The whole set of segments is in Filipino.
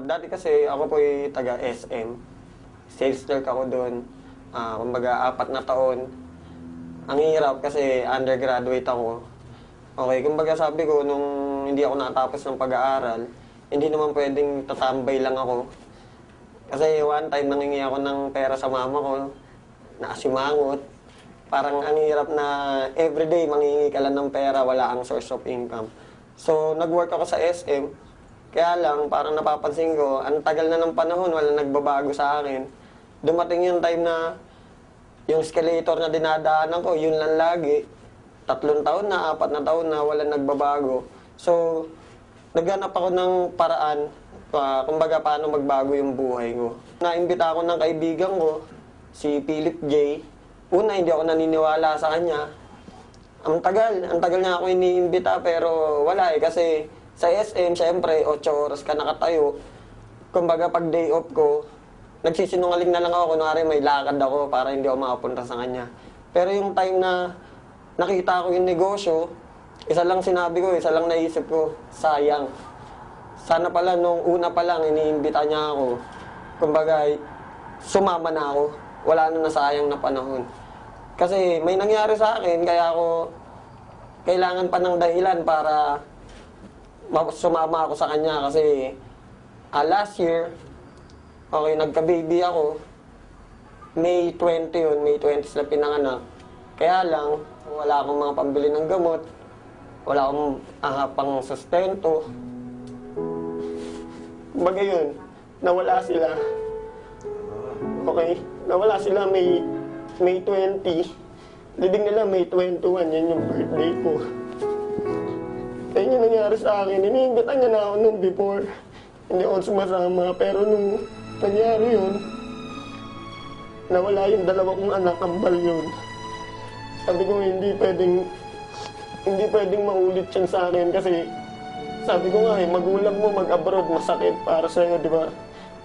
dati kasi ako po ay taga SM. Sales clerk ako doon. Kumbaga, 4 na taon. Ang hirap kasi undergraduate ako. Okay, kumbaga sabi ko, nung hindi ako nakatapos ng pag-aaral, hindi naman pwedeng tatambay lang ako. Kasi one time nangingi ako ng pera sa mama ko, nakasimangot. Parang ang hirap na everyday mangingi ka lang ng pera, wala ang source of income. So, nag-work ako sa SM. Kaya lang, parang napapansin ko, ang tagal na ng panahon, wala nagbabago sa akin. Dumating yung time na yung escalator na dinadaanan ko, yun lang lagi. 3 taon na, 4 na taon na, wala nagbabago. So, naghanap ako ng paraan, kumbaga paano magbago yung buhay ko. Naimbita ako ng kaibigan ko, si Philip J. Una, hindi ako naniniwala sa kanya. Ang tagal niya ako iniimbita, pero wala kasi sa SM, syempre, 8 oras ka nakatayo. Kumbaga, pag day off ko, nagsisinungaling na lang ako, kunwari may lakad ako para hindi ako makapunta sa kanya. Pero yung time na nakita ko yung negosyo, isa lang sinabi ko, isa lang naisip ko, sayang. Sana pala nung una pa lang, iniimbita niya ako. Kumbaga, sumama na ako. Wala na nasayang na panahon. Kasi may nangyari sa akin, kaya ako kailangan pa ng dahilan para sumama ako sa kanya. Kasi last year, okay, nagka-baby ako. May 20 yun, May 20 sila pinanganak. Kaya lang, wala akong mga pambili ng gamot. Wala akong pang sustento. Kumbaga yun, nawala sila. Okay, nawala sila May 20. Libing nila May 21, yan yung birthday ko. Kaya yung nangyari sa akin, iniimbitan niya na ako noon before. Hindi ako sumasama, pero nung nangyari yun, nawala yung 2 kong anak, kambal yun. Sabi ko, hindi pwedeng maulit yan sa akin kasi sabi ko nga magulang mo mag-abroad, masakit para sa'yo, di ba?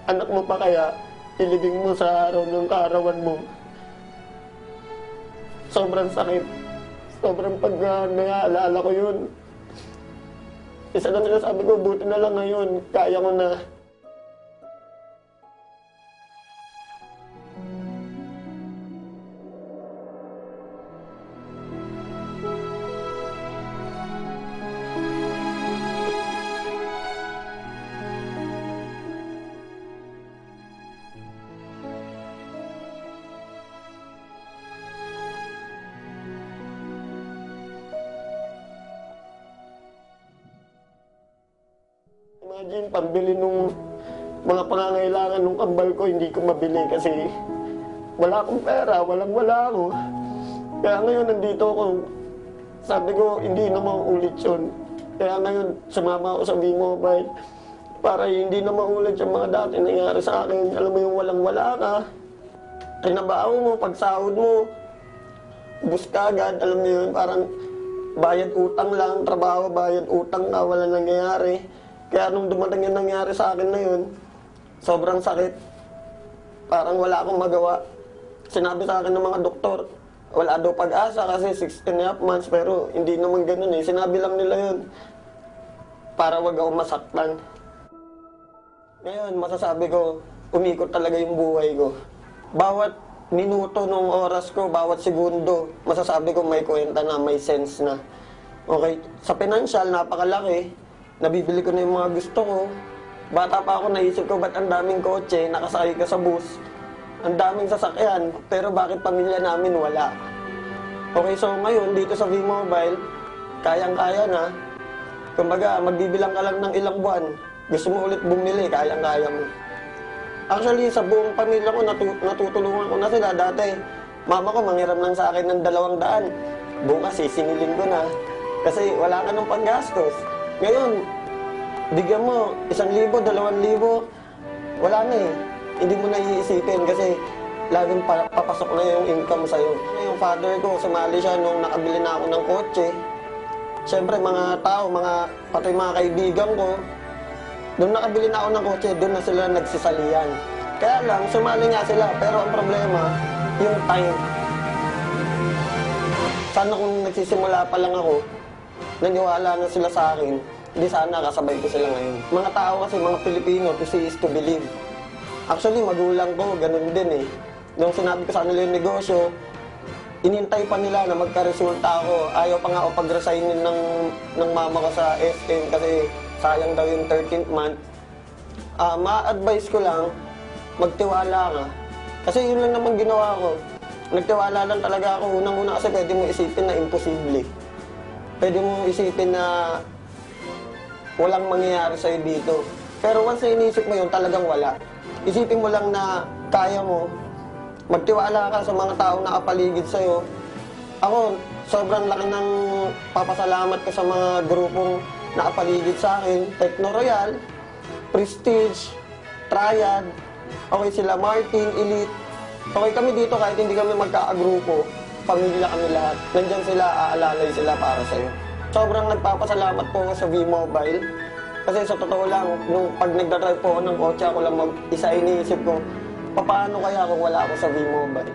Anak mo pa kaya, ilibing mo sa araw ng kaarawan mo. Sobrang sakit. Sobrang pag naalala ko yun. Isa lang sabi ko, buti na lang ngayon, kaya ko na. Imagine, pambili nung mga pangangailangan nung kambal ko, hindi ko mabili kasi wala akong pera, wala ako. Kaya ngayon, nandito ako. Sabi ko, hindi na mauulit yun. Kaya ngayon, sumama ako sa V-Mobile para hindi na maulit yung mga dati nangyari sa akin. Alam mo yung walang-wala ka, trinabaho mo, pagsahod mo, bus ka agad, alam mo yun, parang bayad utang lang, trabaho, bayad utang ka, wala nangyayari. Kaya nung dumating yung nangyari sa akin na yun, sobrang sakit. Parang wala akong magawa. Sinabi sa akin ng mga doktor, wala daw pag-asa kasi 16.5 months, pero hindi naman ganun eh. Sinabi lang nila yun para wag ako masaktan. Ngayon, masasabi ko, umikot talaga yung buhay ko. Bawat minuto ng oras ko, bawat segundo, masasabi ko may kwenta na, may sense na. Okay, sa financial, napakalaki. Nabibili ko na yung mga gusto ko. Bata pa ako, naisip ko, ba't ang daming kotse, nakasakay ka sa bus, ang daming sasakyan, pero bakit pamilya namin wala? Okay, so ngayon, dito sa V-Mobile, kayang-kaya na. Kumbaga, magbibilang ka lang ng ilang buwan. Gusto mo ulit bumili, kayang-kaya mo. Actually, sa buong pamilya ko, natutulungan ko na sila. Dati, mama ko manghiram lang sa akin ng 200. Bukas, sisingilin ko na. Kasi wala ka ng panggastos. Ngayon, bigyan mo 1,000, 2,000, wala na eh. Hindi mo na iisipin kasi laging papasok na yung income sa'yo. Yung father ko, sumali siya nung nakabili na ako ng kotse. Siyempre, mga tao, pati mga kaibigan ko, nung nakabili na ako ng kotse, doon na sila nagsisalian. Kaya lang, sumali nga sila, pero ang problema, yung time. Sana kung nagsisimula pa lang ako, naniwala na sila sa akin, di sana kasabay ko sila ngayon. Mga tao kasi, mga Pilipino, to see is to believe. Actually, magulang ko, ganun din eh. Nung sinabi ko sa kanila yung negosyo, inintay pa nila na magka-resulta ako. Ayaw pa nga ako pag-resignin ng mama ko sa SM kasi sayang daw yung 13th month. Ma-advise ko lang, magtiwala ka. Kasi yun lang naman ginawa ko. Nagtiwala lang talaga ako. Unang-una kasi pwede mo isipin na imposible. Pwede mo isipin na walang mangyayari sa'yo dito. Pero once na inisip mo yun, talagang wala. Isipin mo lang na kaya mo. Magtiwala ka sa mga taong nakapaligid sa'yo. Ako, sobrang laki ng papasalamat ko sa mga grupong nakapaligid sa akin. Techno Royal, Prestige, Triad, okay sila Martin, Elite. Okay kami dito kahit hindi kami magkakagrupo. Pamilya kami lahat. Nandyan sila, aalalay sila para sa'yo. Sobrang nagpapasalamat po ako sa V-Mobile. Kasi sa totoo lang, nung pag nagdadrive po ako ng kotse, ako lang mag-isa iniisip ko, paano kaya kung wala ako sa V-Mobile?